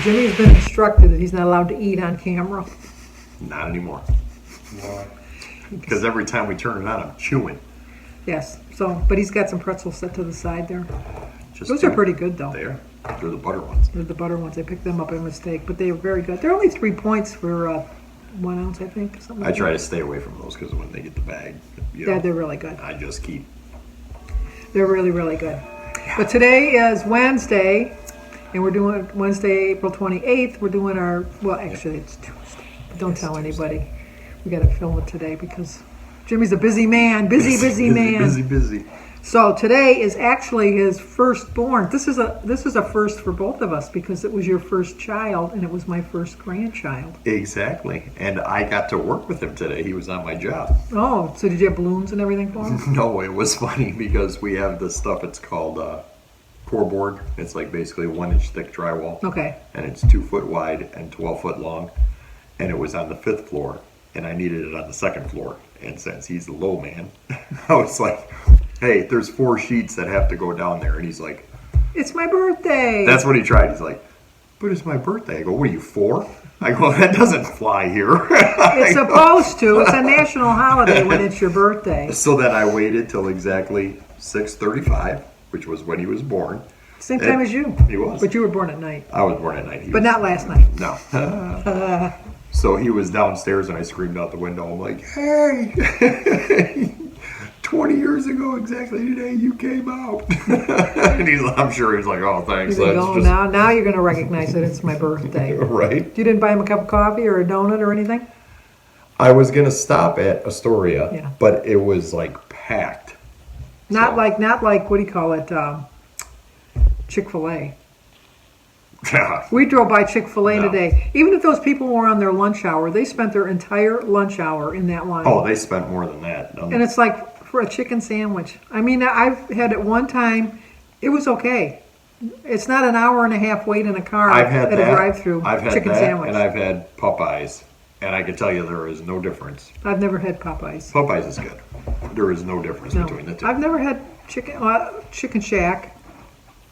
Jimmy has been instructed that he's not allowed to eat on camera. Not anymore. Because every time we turn it on, I'm chewing. Yes. So, but he's got some pretzels set to the side there. Just Those are pretty good, though. They're the butter ones. They're the butter ones. I picked them up by mistake, but they were very good. They're only 3 points for 1 ounce, I think. Something I like try that. to stay away from those because when they get the bag, Yeah, they're really good. I just keep. They're really, really good. But today is Wednesday, and we're doing Wednesday, April 28th. We're doing our, well, actually, it's Tuesday. But don't tell anybody. We got to film it today because Jimmy's a busy man. Busy man. Busy. So today is actually his firstborn. This is a first for both of us because it was your first child and it was my first grandchild. Exactly. And I got to work with him today. He was on my job. Oh, so did you have balloons and everything for him? No, it was funny because we have this stuff. It's called core board. It's like basically 1 inch thick drywall. Okay. And it's 2 foot wide and 12 foot long. And it was on the 5th floor. And I needed it on the 2nd floor. And since he's the low man, I was like, hey, there's 4 sheets that have to go down there. And he's like, it's my birthday. that's what he tried. He's like, but it's my birthday. I go, what are you, 4? I go, that doesn't fly here. It's supposed to. It's a national holiday when it's your birthday. So then I waited till exactly 6:35, which was when he was born. Same time as you. He was. But you were born at night. I was born at night. But not last night. No. So he was downstairs and I screamed out the window. I'm like, hey, 20 years ago exactly today you came out. And I'm sure he was like, oh, thanks. He's like, oh, now you're going to recognize that it's my birthday. Right. You didn't buy him a cup of coffee or a donut or anything? I was going to stop at Astoria, Yeah. but it was like packed. Not like, what do you call it, Chick-fil-A. We drove by Chick-fil-A today. Even if those people were on their lunch hour, they spent their entire lunch hour in that line. Oh, they spent more than that. And it's like for a chicken sandwich. I mean, I've had it one time. It was okay. It's not an hour and a half wait in a car at a drive-through I've had chicken that, sandwich. and I've had Popeyes, and I can tell you there is no difference. I've never had Popeyes. Popeyes is good. There is no difference between the two. I've never had Chicken Shack,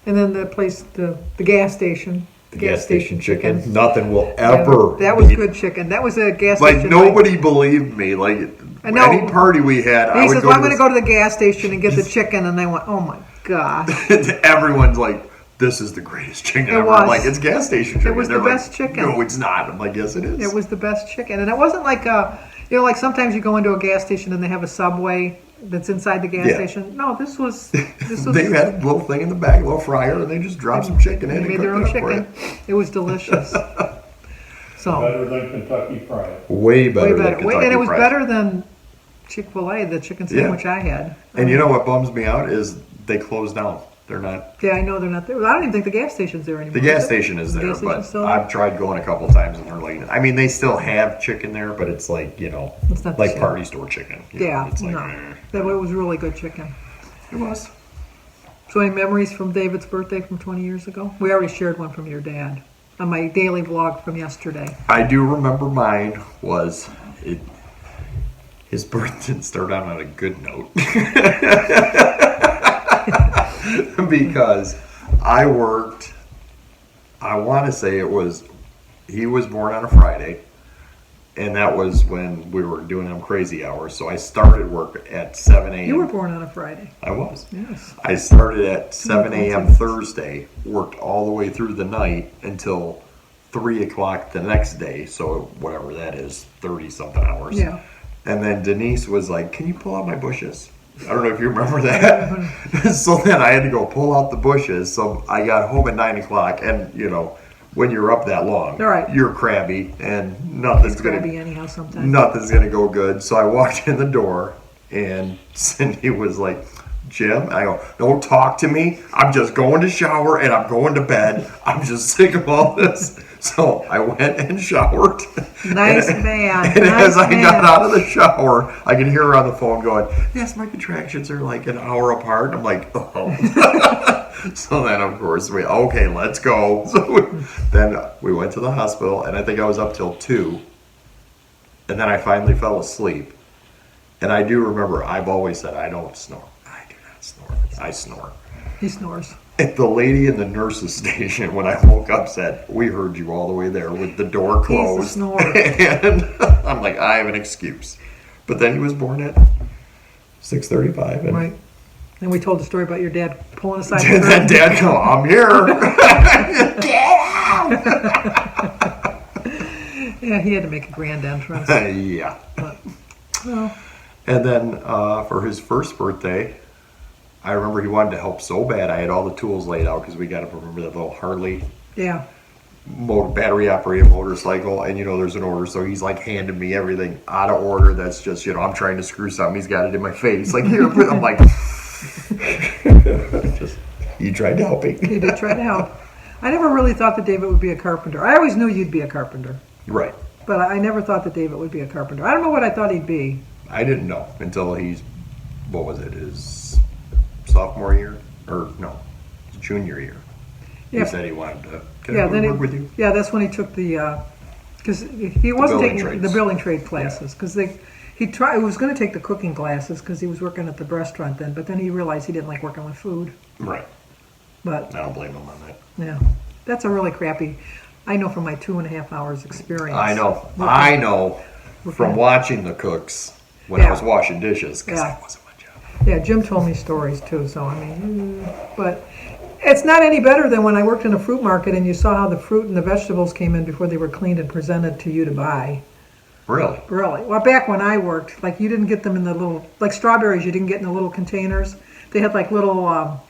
and then the place, the gas station. The gas station chicken. Nothing will ever. That was good chicken. That was a gas station. Like nobody believed me. Like any party we had, he says, "Well, I'm going to go to the gas station and get the chicken," and I went, "Oh my god!" Everyone's like, "This is the greatest chicken ever." I'm like, "It's gas station chicken." It was the best chicken. No, it's not. I'm like, "Yes, it is." It was the best chicken, and it wasn't like like sometimes you go into a gas station and they have a Subway that's inside the gas station. No, this was. They had a little thing in the back, a little fryer, and they just dropped some chicken in. They made their own chicken. It was delicious. So better than Kentucky Fried. Way better than Kentucky Fried. And it was better than Chick-fil-A, the chicken sandwich I had. And you know what bums me out is they closed down. They're not. Yeah, I know they're not there. I don't even think the gas station's there anymore. The gas station is there, but I've tried going a couple times and they're like, I mean, they still have chicken there, but it's like, it's not like party store chicken. It's like, It was really good chicken. It was. So any memories from David's birthday from 20 years ago? We already shared one from your dad on my daily vlog from yesterday. I do remember mine was, his birth didn't start out on a good note. Because I worked, I want to say he was born on a Friday, and that was when we were doing them crazy hours. So I started work at 7 a.m. You were born on a Friday. I was. Yes. I started at 7 a.m. Thursday, worked all the way through the night until 3 o'clock the next day. So whatever that is, 30-something hours. Yeah. And then Denise was like, can you pull out my bushes? I don't know if you remember that. So then I had to go pull out the bushes. So I got home at 9 o'clock. And, when you're up that long, you're crabby and nothing's going to go good. So I walked in the door and Cindy was like, Jim, and I go, don't talk to me. I'm just going to shower and I'm going to bed. I'm just sick of all this. So I went and showered. Nice man. And as I got out of the shower, I could hear her on the phone going, yes, my contractions are like an hour apart. I'm like, oh. So then, of course, okay, let's go. So then we went to the hospital, and I think I was up till 2. And then I finally fell asleep. And I do remember, I've always said, I don't snore. I do not snore. I snore. He snores. And the lady in the nurse's station, when I woke up, said, "We heard you all the way there with the door closed." He's a snorer. And I'm like, I have an excuse. But then he was born at 6:35. And Right. And we told the story about your dad pulling aside the then curtain. Dad come, "I'm here." Yeah, he had to make a grand entrance. Yeah. Well, And then for his first birthday, I remember he wanted to help so bad. I had all the tools laid out because we got to remember that little Harley yeah. battery operated motorcycle, and there's an order, so he's like handing me everything out of order. That's just I'm trying to screw something. He's got it in my face, like here. I'm like, you tried to help me. He did try to help. I never really thought that David would be a carpenter. I always knew you'd be a carpenter, Right. but I never thought that David would be a carpenter. I don't know what I thought he'd be. I didn't know until his sophomore year, or no, junior year. Yeah. He said he wanted to. Can Yeah, I then work with you? yeah, that's when he took the because he wasn't building taking trades. the building trade classes because he was going to take the cooking classes because he was working at the restaurant then, but then he realized he didn't like working with food. Right. But I don't blame him on that. yeah, that's a really crappy. I know from my 2.5 hours experience. I know from watching the cooks when I Yeah. was washing dishes, because Yeah. that wasn't my job. Yeah, Jim told me stories too. So I mean, but it's not any better than when I worked in a fruit market and you saw how the fruit and the vegetables came in before they were cleaned and presented to you to buy. Really? Really? Well, back when I worked, like you didn't get them in the little, like strawberries, you didn't get in the little containers. They had like little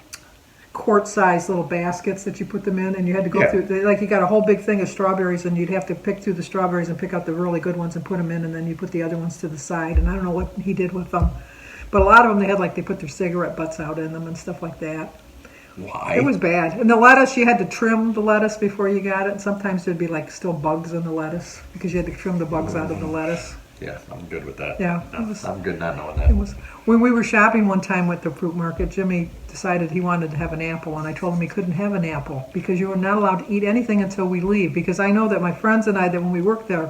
quart-sized little baskets that you put them in, and you had to go Yeah. through. Like you got a whole big thing of strawberries, and you'd have to pick through the strawberries and pick out the really good ones and put them in, and then you put the other ones to the side. And I don't know what he did with them, but a lot of them they put their cigarette butts out in them and stuff like that. Why? It was bad. And the lettuce, you had to trim the lettuce before you got it. And sometimes there'd be like still bugs in the lettuce because you had to trim the bugs out of the lettuce. Yeah, I'm good with that. Yeah, No, it was- I'm good not knowing It that. was when we were shopping one time with the fruit market. Jimmy decided he wanted to have an apple, and I told him he couldn't have an apple because you were not allowed to eat anything until we leave. Because I know that my friends and I, that when we worked there,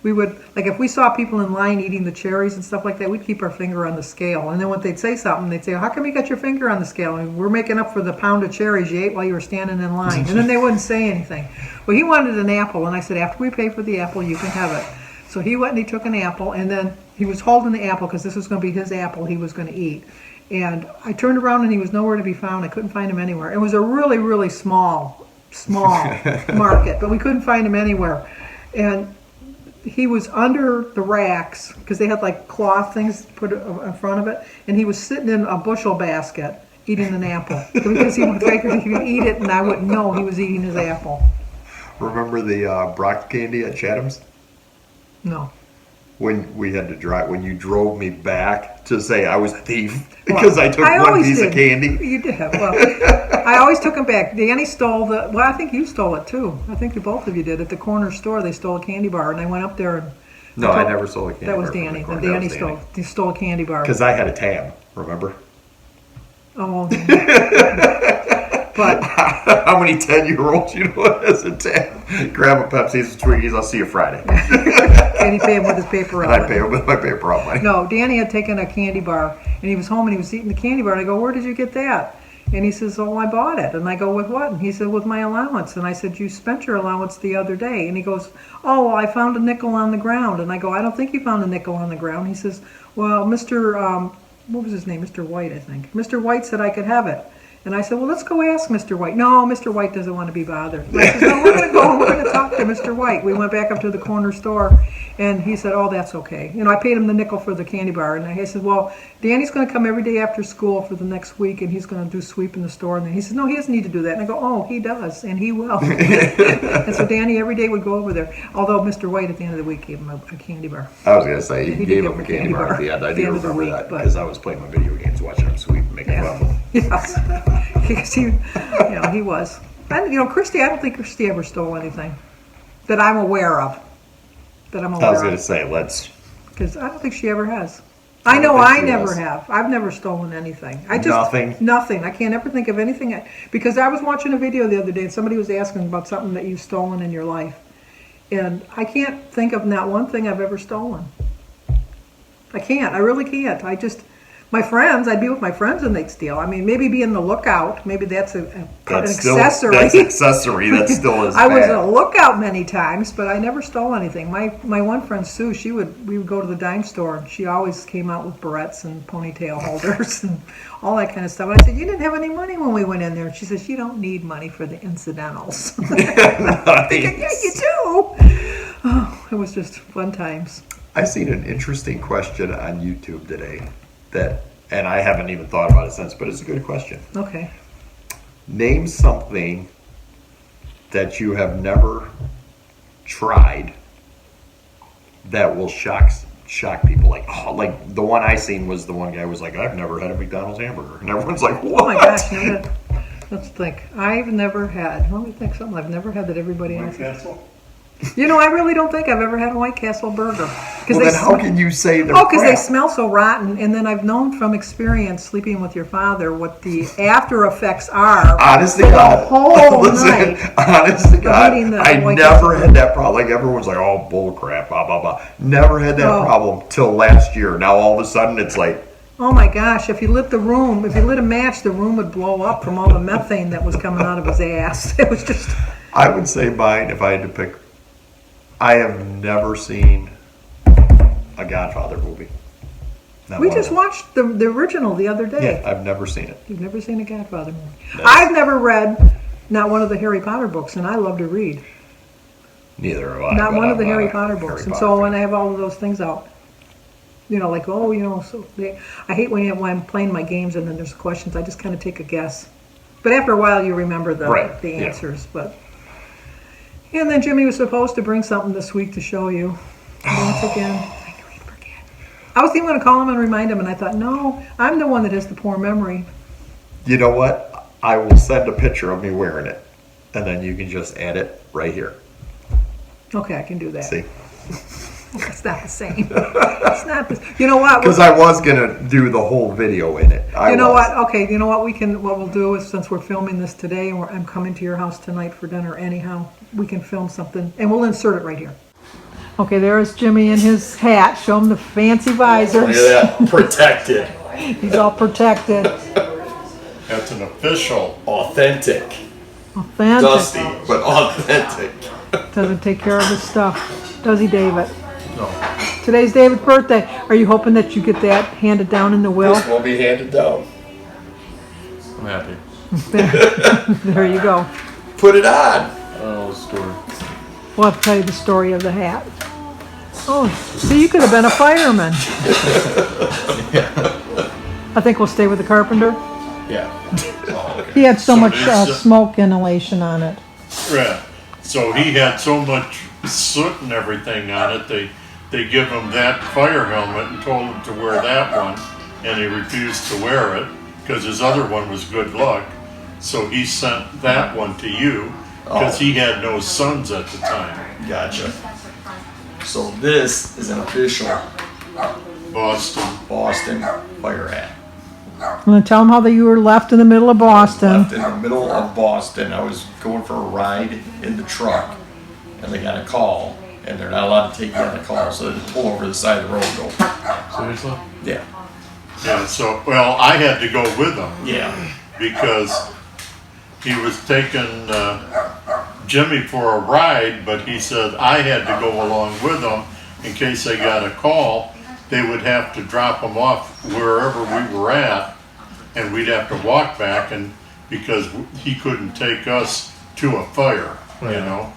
we would like if we saw people in line eating the cherries and stuff like that, we'd keep our finger on the scale. And then when they'd say something, they'd say, "How come you got your finger on the scale? I mean, we're making up for the pound of cherries you ate while you were standing in line." And then they wouldn't say anything. Well, he wanted an apple, and I said, "After we pay for the apple, you can have it." So he went and he took an apple, and then he was holding the apple because this was going to be his apple he was going to eat. And I turned around and he was nowhere to be found. I couldn't find him anywhere. It was a really, really small market, but we couldn't find him anywhere. And he was under the racks because they had like cloth things put in front of it, and he was sitting in a bushel basket eating an apple because he figured he would eat it and I wouldn't know he was eating his apple. Remember the Brock candy at Chatham's? No. When we had to drive, when you drove me back to say I was a thief because I took one always piece did. of candy. You did. Well, I always took him back. Danny stole the. Well, I think you stole it too. I think both of you did. At the corner store, they stole a candy bar, and I went up there and. No, I never stole a candy bar. That was Danny. Then Danny stole a candy bar. Because I had a tab, remember? Oh. But how many 10-year-olds has a tab? Grab a Pepsi, some Twinkies. I'll see you Friday. and he paid him with his paper And outlet. I pay him with my paper on my. No, Danny had taken a candy bar, and he was home and he was eating the candy bar. And I go, "Where did you get that?" And he says, "Oh, I bought it." And I go, "With what?" And he said, "With my allowance." And I said, "You spent your allowance the other day." And he goes, "Oh, well, I found a nickel on the ground." And I go, "I don't think you found a nickel on the ground." He says, "Well, Mr. What was his name? Mr. White, I think. Mr. White said I could have it." And I said, "Well, let's go ask Mr. White." "No, Mr. White doesn't want to be bothered." And I said, "No, we're going to go and we're going to talk to Mr. White." We went back up to the corner store, and he said, "Oh, that's okay." I paid him the nickel for the candy bar. And I said, "Well, Danny's going to come every day after school for the next week, and he's going to do sweep in the store." And then he says, "No, he doesn't need to do that." And I go, "Oh, he does, and he will." And so Danny every day would go over there, although Mr. White at the end of the week gave him a candy bar. I was going to say, He you did gave give him a him candy bar at the end. I do of the remember week, that but- because I was playing my video games, watching him sweep and making fun of him. Yes, because he was. And Christy, I don't think Christy ever stole anything that I'm aware of. I was going to say, let's. Because I don't think she ever has. I I don't know think I she never has. have. I've never stolen anything. Nothing? Nothing. I can't ever think of anything. Because I was watching a video the other day and somebody was asking about something that you've stolen in your life. And I can't think of not one thing I've ever stolen. I can't. I really can't. My friends, I'd be with my friends and they'd steal. I mean, maybe be in the lookout. Maybe that's an accessory. That's accessory. That still is I was bad. a lookout many times, but I never stole anything. My one friend Sue, we would go to the dime store, and she always came out with barrettes and ponytail holders and all that kind of stuff. And I said, "You didn't have any money when we went in there." And she says, "You don't need money for the incidentals." Nice. Thinking, yeah, you do. Oh, it was just fun times. I seen an interesting question on YouTube today and I haven't even thought about it since, but it's a good question. Okay. Name something that you have never tried that will shock people. Like the one I seen was the one guy was like, "I've never had a McDonald's hamburger," and everyone's like, "What?" Oh my gosh! Let's think. Let me think something I've never had that everybody else has. I really don't think I've ever had a White Castle burger. Well, then how can you say they're because they crap? smell so rotten. And then I've known from experience sleeping with your father what the after effects are. Honest to for God. the whole night. Honest to God, eating the I White never Castle. had that problem. Like everyone's like, "Oh, bull crap, blah, blah, blah." Never had that Oh. problem till last year. Now all of a sudden it's like, Oh my gosh, if you lit a match, the room would blow up from all the methane that was coming out of his ass. It was just... I would say mine, if I had to pick, I have never seen a Godfather movie. Not We one of just them. watched the original the other day. Yeah, I've never seen it. You've never seen a Godfather movie. I've never read not one of the Harry Potter books, and I love to read. Neither have I. Not but one of the I'm Harry a Potter books. And Potter so when fan. I have all of those things out, I hate when I'm playing my games and then there's questions. I just kind of take a guess. But after a while, you remember the Right, yeah. answers. And then Jimmy was supposed to bring something this week to show you. Once again, I knew he'd forget. I was even going to call him and remind him, and I thought, no, I'm the one that has the poor memory. You know what? I will send a picture of me wearing it, and then you can just add it right here. Okay, I can do that. See? It's not the same. It's not the. You know what? Because I was gonna do the whole video in it. You know what? Okay, you know what what we'll do is, since we're filming this today and I'm coming to your house tonight for dinner anyhow, we can film something and we'll insert it right here. Okay, there's Jimmy in his hat. Show him the fancy visors. Look at that, protected, He's all protected. That's an official, authentic, Authentic. dusty, but authentic. Doesn't take care of his stuff. Does he, David? No, Today's David's birthday. Are you hoping that you get that handed down in the will? this will be handed down. I'm happy. There you go. Put it on. Oh, story. We'll have to tell you the story of the hat. Oh, see, you could have been a fireman. I think we'll stay with the carpenter. Yeah. Oh, okay. He had so much it's, smoke inhalation on it. Yeah. So he had so much soot and everything on it, they give him that fire helmet and told him to wear that one, and he refused to wear it because his other one was good luck. So he sent that one to you because he had no sons at the time. Gotcha. So this is an official Boston. Boston fire hat. I'm going to tell him how you were left in the middle of Boston. Left in the middle of Boston. I was going for a ride in the truck, and they got a call, and they're not allowed to take you on a call, so they pull over the side of the road and go. Seriously? Yeah. Yeah. So I had to go with him Yeah. because he was taking Jimmy for a ride, but he said I had to go along with him in case they got a call. They would have to drop him off wherever we were at, and we'd have to walk back, and because he couldn't take us to a fire, you know.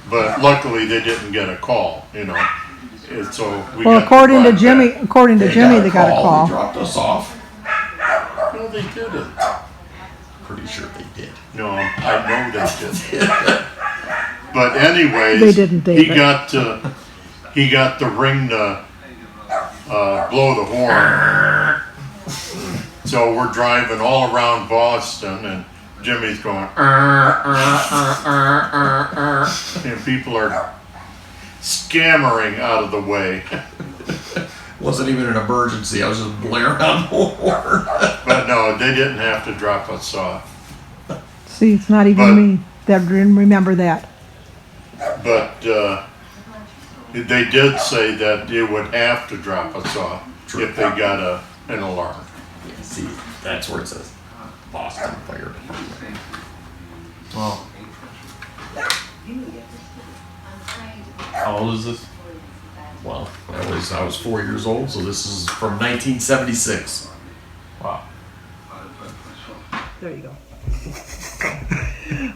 But luckily, they didn't get a call, you know. And so we Well, got according to drive Jimmy, back. according to Jimmy, they got a They call. dropped us off. No, they didn't. Pretty sure they did. No, I know they did. But anyways, They didn't, David. he got the ring to blow the horn. So we're driving all around Boston, and Jimmy's going, and people are scammering out of the way. Wasn't even an emergency. I was just blaring on the horn. But no, they didn't have to drop us off. See, it's not even But- me that didn't remember that. But they did say that they would have to drop us off True. if they got an alarm. Yeah, see, that's where it says Boston Fire Department. Well, how old is this? Well, I was 4 years old, so this is from 1976. Wow. There you go.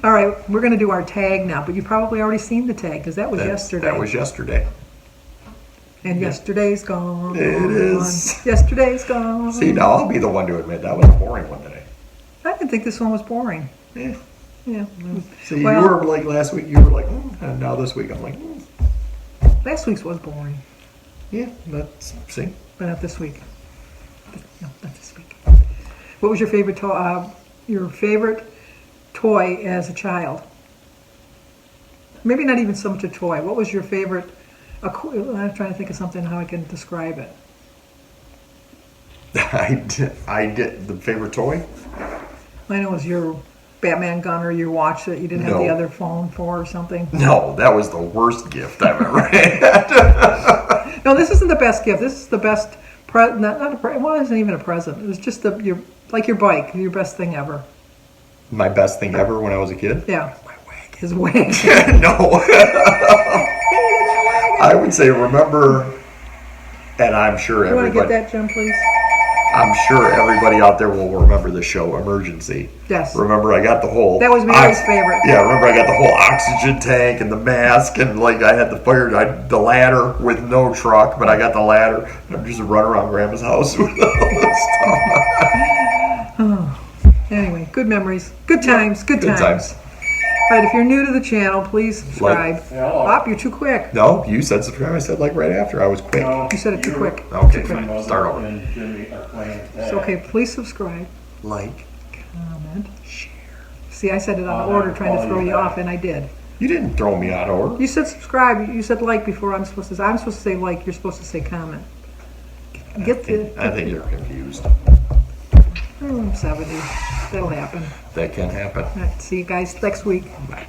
All right, we're going to do our tag now, but you've probably already seen the tag because that was yesterday. That was yesterday. And yesterday's gone. It is. Yesterday's gone. See, now I'll be the one to admit that was a boring one today. I didn't think this one was boring. Yeah. Yeah. See, Well- you were like last week, you were like, and now this week I'm like, Last week's was boring, yeah, that's, see. but not this week. No, not this week. What was your favorite toy as a child? Maybe not even so much a toy. What was your favorite? I'm trying to think of something how I can describe it. I did the favorite toy? I know it was your Batman gun or your watch that you didn't have the No. other phone for or something. No, that was the worst gift I've ever had. No, this isn't the best gift. This is the best. Not a present. Well, it isn't even a present. It was just your bike, your best thing ever. My best thing ever when I was a kid? Yeah, My wagon. his wagon. No. I would say remember, and I'm sure You want to get everybody, that, Jim, please? I'm sure everybody out there will remember the show Emergency. Yes. Remember, I got the whole. That was Mary's favorite. Yeah, remember I got the whole oxygen tank and the mask and like I had the ladder with no truck, but I got the ladder. And I'm just running around Grandma's house with all this stuff. Anyway, good memories, good times, good Good times. times. All right, if you're new to the channel, please subscribe. Bob, you're too quick. No, you said subscribe. I said like right after. I was quick. You said it too quick. Okay, fine. Start over. And Jimmy are playing It's okay. Please subscribe, Like, comment. share. See, I said it on order, trying to throw you off, and I did. You didn't throw me out of order. You said subscribe. You said like before. I'm supposed to say like. You're supposed to say comment. Get the. I think you're confused. 70. That'll happen. That can happen. All right, see you guys next week. Bye.